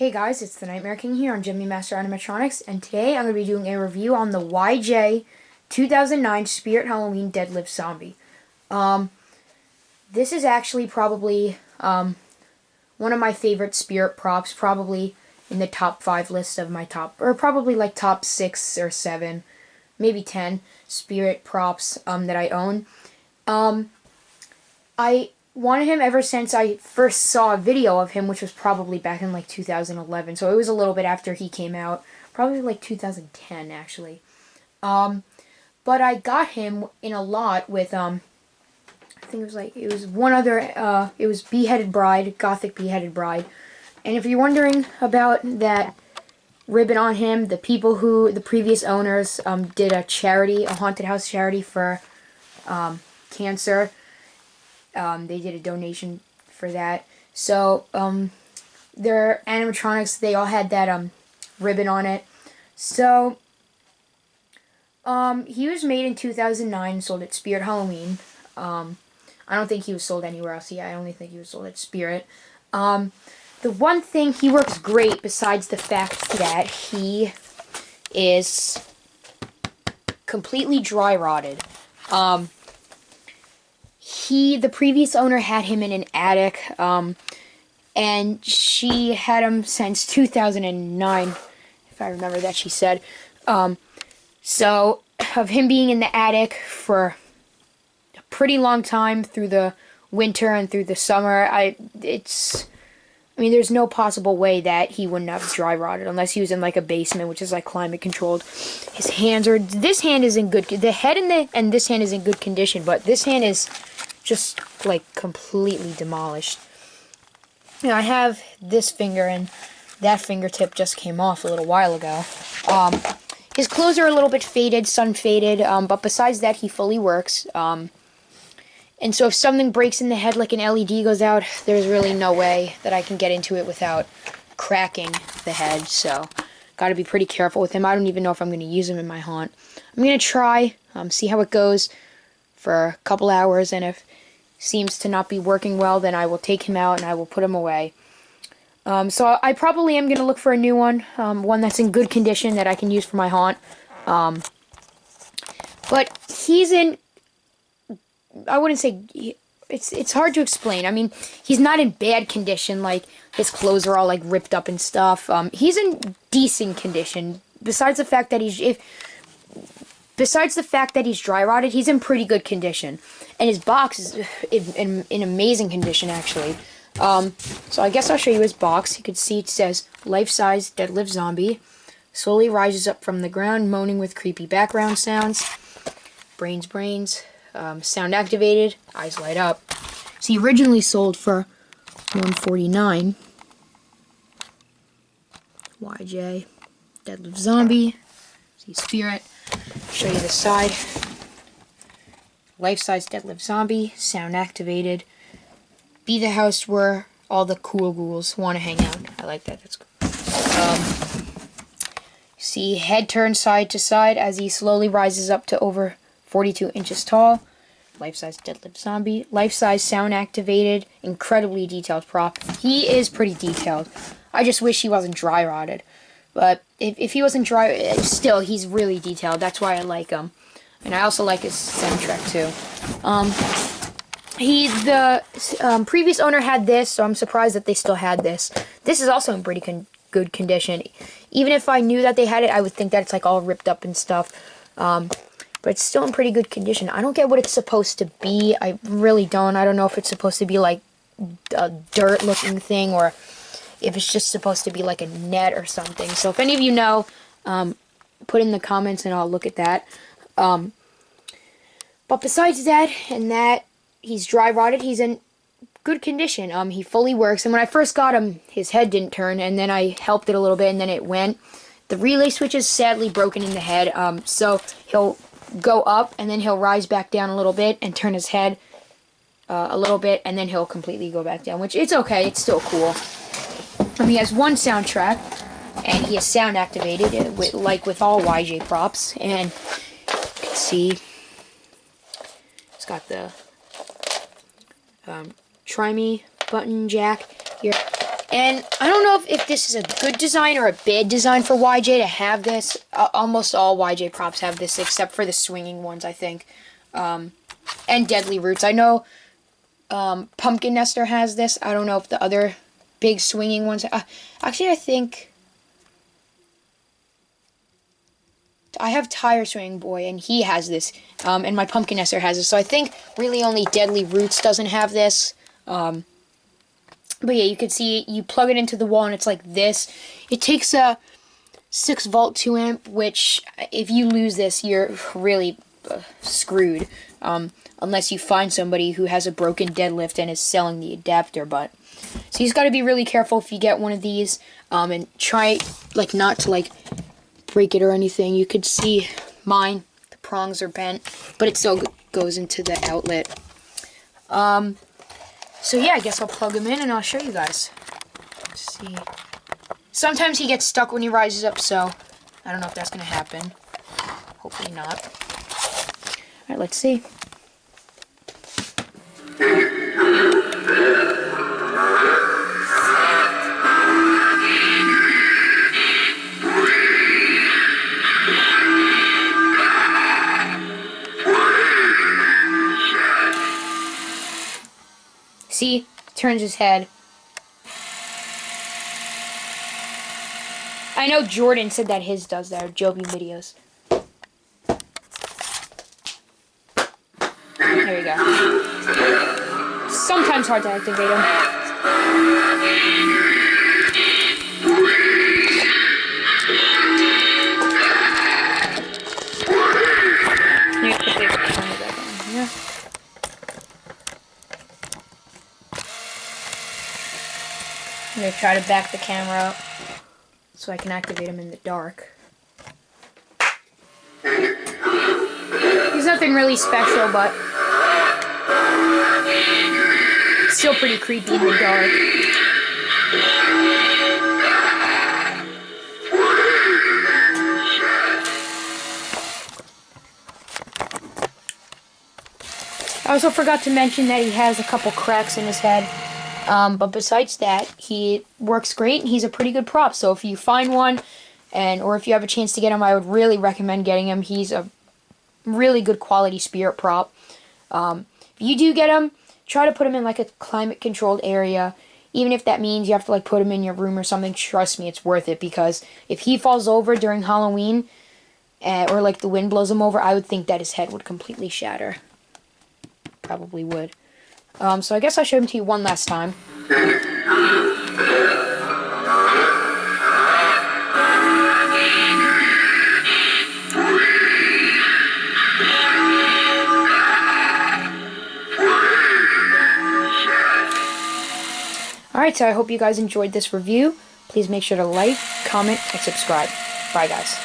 Hey guys, it's the Nightmare King here on Jimmy Master Animatronics, and today I'm going to be doing a review on the YJ 2009 Spirit Halloween Deadlift Zombie. This is actually probably one of my favorite Spirit props, probably in the top 5 list of my top, or probably like top 6 or 7, maybe 10 Spirit props that I own. I wanted him ever since I first saw a video of him, which was probably back in like 2011. So it was a little bit after he came out, probably like 2010 actually. But I got him in a lot with I think it was one other it was Beheaded Bride, Gothic Beheaded Bride. And if you're wondering about that ribbon on him, the previous owners did a charity, a haunted house charity for cancer. They did a donation for that. So, their animatronics, they all had that, ribbon on it. So, he was made in 2009, sold at Spirit Halloween. I don't think he was sold anywhere else. Yeah, I only think he was sold at Spirit. The one thing, he works great besides the fact that he is completely dry rotted. The previous owner had him in an attic, and she had him since 2009, if I remember that she said. So, of him being in the attic for a pretty long time through the winter and through the summer, there's no possible way that he wouldn't have dry rotted unless he was in like a basement, which is like climate controlled. His hands are, this hand is in good, the head and this hand is in good condition, but this hand is just like completely demolished. Now, I have this finger, and that fingertip just came off a little while ago. His clothes are a little bit faded, sun faded, but besides that, he fully works. And so if something breaks in the head, like an LED goes out, there's really no way that I can get into it without cracking the head. So, gotta be pretty careful with him. I don't even know if I'm going to use him in my haunt. I'm going to try, see how it goes for a couple hours, and if seems to not be working well, then I will take him out and I will put him away. So I probably am going to look for a new one, one that's in good condition that I can use for my haunt. But he's in, I wouldn't say, it's hard to explain. I mean, he's not in bad condition, like his clothes are all like ripped up and stuff. He's in decent condition, besides the fact that he's dry rotted, he's in pretty good condition. And his box is in amazing condition, actually. So I guess I'll show you his box. You can see it says, life-size deadlift zombie. Slowly rises up from the ground, moaning with creepy background sounds. Brains, brains. Sound activated. Eyes light up. So he originally sold for $149. YJ. Deadlift zombie. See Spirit. Show you the side. Life-size deadlift zombie, sound activated. Be the house where all the cool ghouls want to hang out. I like that. That's cool. See head turn side to side as he slowly rises up to over 42 inches tall. Life-size deadlift zombie. Life-size sound activated. Incredibly detailed prop. He is pretty detailed. I just wish he wasn't dry rotted. But if he wasn't dry, still, he's really detailed. That's why I like him. And I also like his soundtrack, too. The previous owner had this, so I'm surprised that they still had this. This is also in pretty good condition. Even if I knew that they had it, I would think that it's like all ripped up and stuff. But it's still in pretty good condition. I don't get what it's supposed to be. I really don't. I don't know if it's supposed to be like a dirt-looking thing, or if it's just supposed to be like a net or something. So if any of you know, put in the comments and I'll look at that. But besides that, he's dry rotted, he's in good condition. He fully works, and when I first got him, his head didn't turn, and then I helped it a little bit, and then it went. The relay switch is sadly broken in the head, so he'll go up, and then he'll rise back down a little bit, and turn his head a little bit, and then he'll completely go back down, which it's okay, it's still cool. He has one soundtrack, and he is sound activated, like with all YJ props, and you can see it's got the try me button jack here. And I don't know if this is a good design or a bad design for YJ to have this. Almost all YJ props have this, except for the swinging ones, I think. And Deadly Roots. I know Pumpkin Nester has this. I don't know if the other big swinging ones... actually, I think... I have Tire Swing Boy, and he has this. And my Pumpkin Nester has this. So I think really only Deadly Roots doesn't have this. But yeah, you can see you plug it into the wall and it's like this. It takes a 6-volt 2-amp, which if you lose this, you're really screwed. Unless you find somebody who has a broken deadlift and is selling the adapter. But so you've got to be really careful if you get one of these. And try like not to like break it or anything. You could see mine. The prongs are bent, but it still goes into the outlet. So yeah, I guess I'll plug him in and I'll show you guys. Let's see. Sometimes he gets stuck when he rises up, so I don't know if that's going to happen. Hopefully not. Alright, let's see. See? Turns his head. I know Jordan said that his does that, or Joby videos. There we go. Sometimes hard to activate him. Let me put the camera back on here. I'm going to try to back the camera up so I can activate him in the dark. He's nothing really special, but still pretty creepy in the dark. I also forgot to mention that he has a couple cracks in his head. But besides that, he works great, and he's a pretty good prop. So if you find one, or if you have a chance to get him, I would really recommend getting him. He's a really good quality spirit prop. If you do get him, try to put him in like a climate-controlled area. Even if that means you have to like put him in your room or something, trust me, it's worth it. Because if he falls over during Halloween, or like the wind blows him over, I would think that his head would completely shatter. Probably would. So I guess I'll show him to you one last time. Alright, so I hope you guys enjoyed this review. Please make sure to like, comment, and subscribe. Bye, guys.